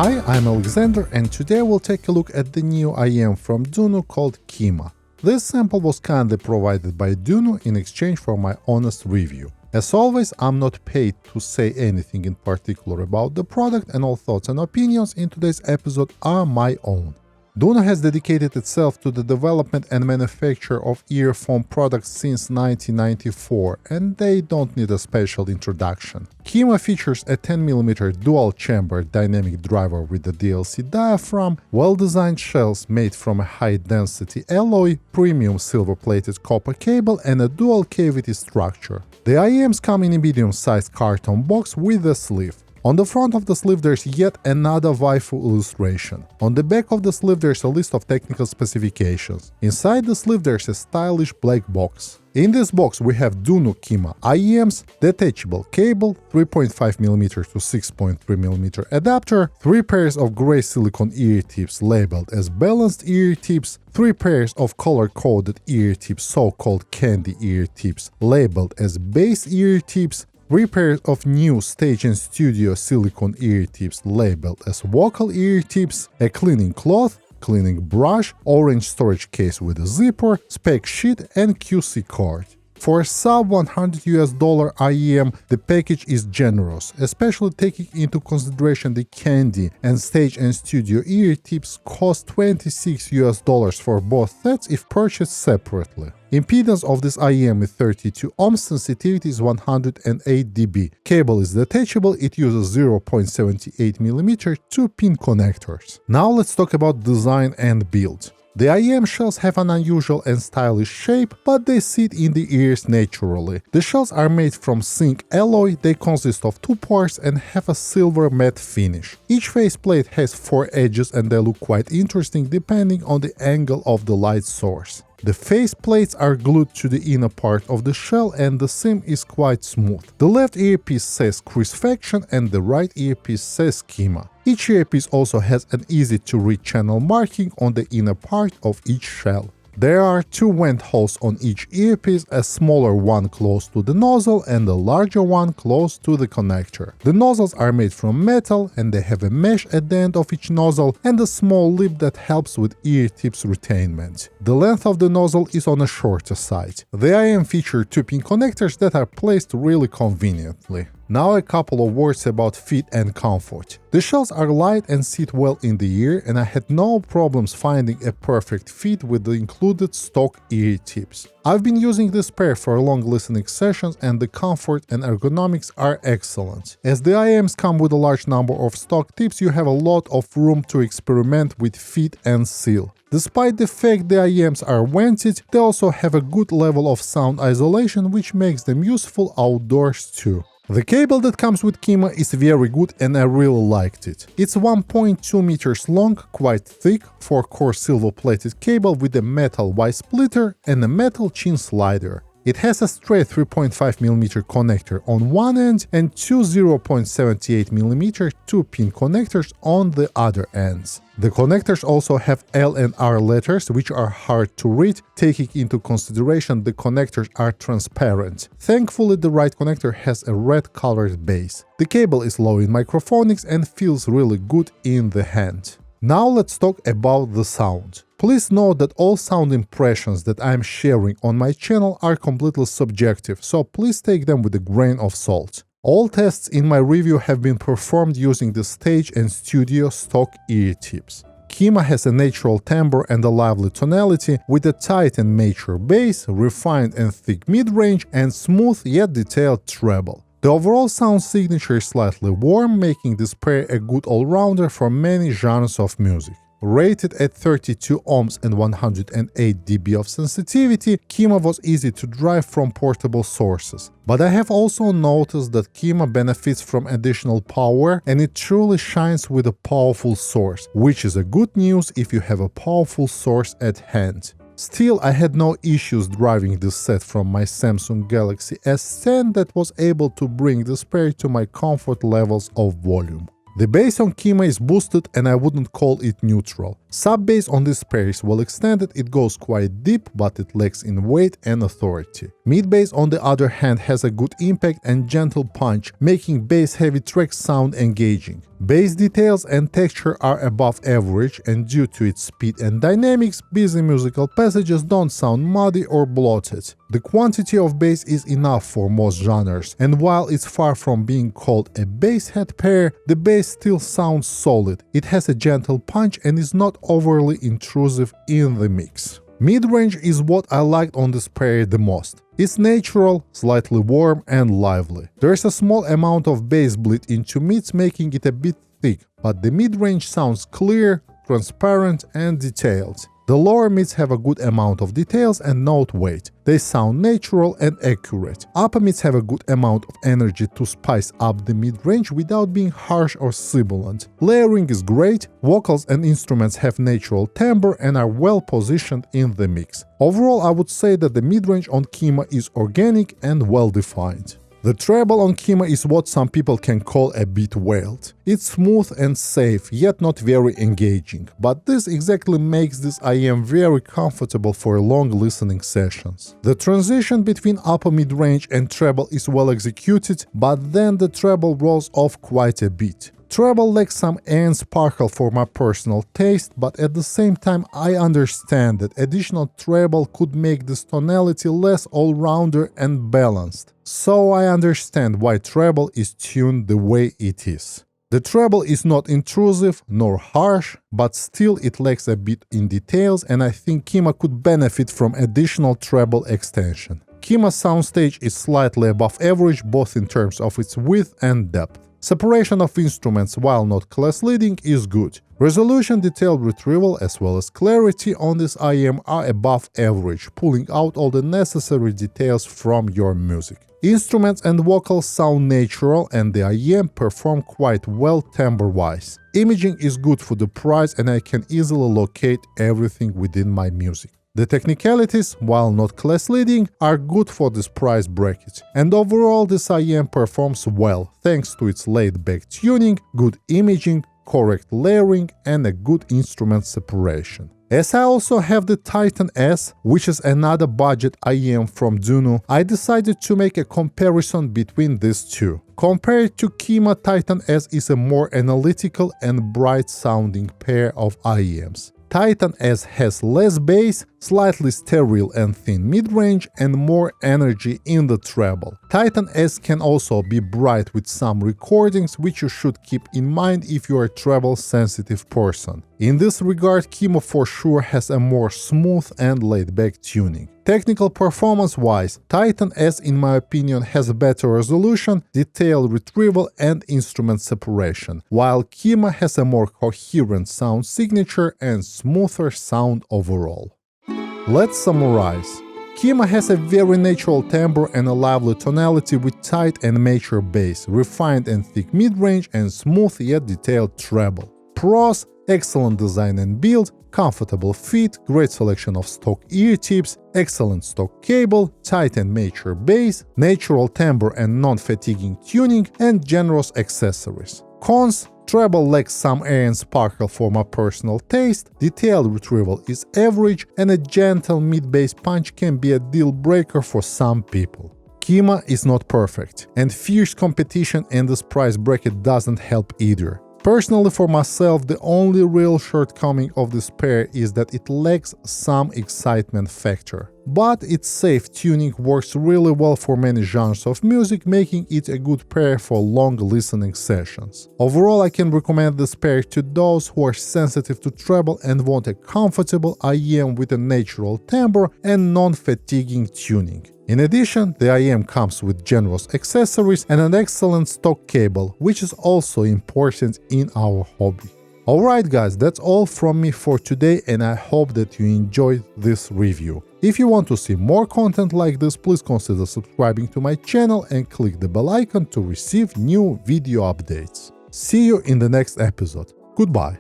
Hi, I'm Alexander, and today we'll take a look at the new IEM from DUNU called Kima. This sample was kindly provided by DUNU in exchange for my honest review. As always, I'm not paid to say anything in particular about the product, and all thoughts and opinions in today's episode are my own. DUNU has dedicated itself to the development and manufacture of earphone products since 1994, and they don't need a special introduction. Kima features a 10mm dual-chamber dynamic driver with a DLC diaphragm, well-designed shells made from a high-density alloy, premium silver-plated copper cable, and a dual-cavity structure. The IEMs come in a medium-sized carton box with a sleeve. On the front of the sleeve there's yet another waifu illustration. On the back of the sleeve there's a list of technical specifications. Inside the sleeve there's a stylish black box. In this box we have DUNU Kima IEMs, detachable cable, 3.5mm to 6.3mm adapter, 3 pairs of gray silicone ear tips labeled as balanced ear tips, 3 pairs of color-coded ear tips, so-called candy ear tips, labeled as base ear tips, 3 pairs of new Stage and Studio silicone ear tips labeled as vocal ear tips, a cleaning cloth, cleaning brush, orange storage case with a zipper, spec sheet, and QC card. For a sub $100 IEM, the package is generous, especially taking into consideration the candy and Stage and Studio ear tips cost $26 for both sets if purchased separately. Impedance of this IEM is 32 ohms, sensitivity is 108 dB. Cable is detachable, it uses 0.78mm 2-pin connectors. Now let's talk about design and build. The IEM shells have an unusual and stylish shape, but they sit in the ears naturally. The shells are made from zinc alloy, they consist of 2 parts and have a silver matte finish. Each faceplate has 4 edges and they look quite interesting depending on the angle of the light source. The face plates are glued to the inner part of the shell and the seam is quite smooth. The left earpiece says Crisfaction and the right earpiece says Kima. Each earpiece also has an easy-to-read channel marking on the inner part of each shell. There are 2 vent holes on each earpiece, a smaller one close to the nozzle and a larger one close to the connector. The nozzles are made from metal and they have a mesh at the end of each nozzle and a small lip that helps with ear tips retainment. The length of the nozzle is on the shorter side. The IEM feature 2-pin connectors that are placed really conveniently. Now a couple of words about fit and comfort. The shells are light and sit well in the ear, and I had no problems finding a perfect fit with the included stock ear tips. I've been using this pair for long listening sessions and the comfort and ergonomics are excellent. As the IEMs come with a large number of stock tips, you have a lot of room to experiment with fit and seal. Despite the fact the IEMs are vented, they also have a good level of sound isolation, which makes them useful outdoors too. The cable that comes with Kima is very good and I really liked it. It's 1.2 meters long, quite thick, 4-core silver-plated cable with a metal Y-splitter and a metal chin slider. It has a straight 3.5mm connector on one end and 2 0.78mm 2-pin connectors on the other ends. The connectors also have L and R letters, which are hard to read, taking into consideration the connectors are transparent. Thankfully, the right connector has a red-colored base. The cable is low in microphonics and feels really good in the hand. Now let's talk about the sound. Please note that all sound impressions that I'm sharing on my channel are completely subjective, so please take them with a grain of salt. All tests in my review have been performed using the Stage and Studio stock ear tips. Kima has a natural timbre and a lively tonality, with a tight and mature bass, refined and thick mid-range, and smooth yet detailed treble. The overall sound signature is slightly warm, making this pair a good all-rounder for many genres of music. Rated at 32 ohms and 108 dB of sensitivity, Kima was easy to drive from portable sources. But I have also noticed that Kima benefits from additional power and it truly shines with a powerful source, which is a good news if you have a powerful source at hand. Still, I had no issues driving this set from my Samsung Galaxy S10 that was able to bring this pair to my comfort levels of volume. The bass on Kima is boosted and I wouldn't call it neutral. Sub-bass on this pair is well extended, it goes quite deep, but it lacks in weight and authority. Mid-bass on the other hand has a good impact and gentle punch, making bass-heavy tracks sound engaging. Bass details and texture are above average, and due to its speed and dynamics, busy musical passages don't sound muddy or bloated. The quantity of bass is enough for most genres, and while it's far from being called a bass-head pair, the bass still sounds solid. It has a gentle punch and is not overly intrusive in the mix. Mid-range is what I liked on this pair the most. It's natural, slightly warm and lively. There's a small amount of bass bleed into mids, making it a bit thick, but the mid-range sounds clear, transparent and detailed. The lower mids have a good amount of details and note weight. They sound natural and accurate. Upper mids have a good amount of energy to spice up the mid-range without being harsh or sibilant. Layering is great, vocals and instruments have natural timbre and are well positioned in the mix. Overall, I would say that the mid-range on Kima is organic and well defined. The treble on Kima is what some people can call a bit wailed. It's smooth and safe, yet not very engaging, but this exactly makes this IEM very comfortable for long listening sessions. The transition between upper mid-range and treble is well executed, but then the treble rolls off quite a bit. Treble lacks some air and sparkle for my personal taste, but at the same time I understand that additional treble could make this tonality less all-rounder and balanced. So I understand why treble is tuned the way it is. The treble is not intrusive nor harsh, but still it lacks a bit in details, and I think Kima could benefit from additional treble extension. Kima's soundstage is slightly above average both in terms of its width and depth. Separation of instruments, while not class-leading, is good. Resolution, detailed retrieval, as well as clarity on this IEM are above average, pulling out all the necessary details from your music. Instruments and vocals sound natural, and the IEM perform quite well timbre-wise. Imaging is good for the price, and I can easily locate everything within my music. The technicalities, while not class-leading, are good for this price bracket, and overall this IEM performs well thanks to its laid-back tuning, good imaging, correct layering and a good instrument separation. As I also have the Titan S, which is another budget IEM from DUNU, I decided to make a comparison between these two. Compared to Kima, Titan S is a more analytical and bright-sounding pair of IEMs. Titan S has less bass, slightly sterile and thin mid-range, and more energy in the treble. Titan S can also be bright with some recordings, which you should keep in mind if you are a treble-sensitive person. In this regard, Kima for sure has a more smooth and laid-back tuning. Technical performance-wise, Titan S in my opinion has a better resolution, detailed retrieval and instrument separation, while Kima has a more coherent sound signature and smoother sound overall. Let's summarize. Kima has a very natural timbre and a lively tonality with tight and mature bass, refined and thick mid-range and smooth yet detailed treble. Pros: excellent design and build, comfortable fit, great selection of stock ear tips, excellent stock cable, tight and mature bass, natural timbre and non-fatiguing tuning, and generous accessories. Cons: treble lacks some air and sparkle for my personal taste, detailed retrieval is average, and a gentle mid-bass punch can be a deal breaker for some people. Kima is not perfect, and fierce competition in this price bracket doesn't help either. Personally, for myself, the only real shortcoming of this pair is that it lacks some excitement factor. But its safe tuning works really well for many genres of music, making it a good pair for long listening sessions. Overall, I can recommend this pair to those who are sensitive to treble and want a comfortable IEM with a natural timbre and non-fatiguing tuning. In addition, the IEM comes with generous accessories and an excellent stock cable, which is also important in our hobby. Alright guys, that's all from me for today, and I hope that you enjoyed this review. If you want to see more content like this, please consider subscribing to my channel and click the bell icon to receive new video updates. See you in the next episode. Goodbye.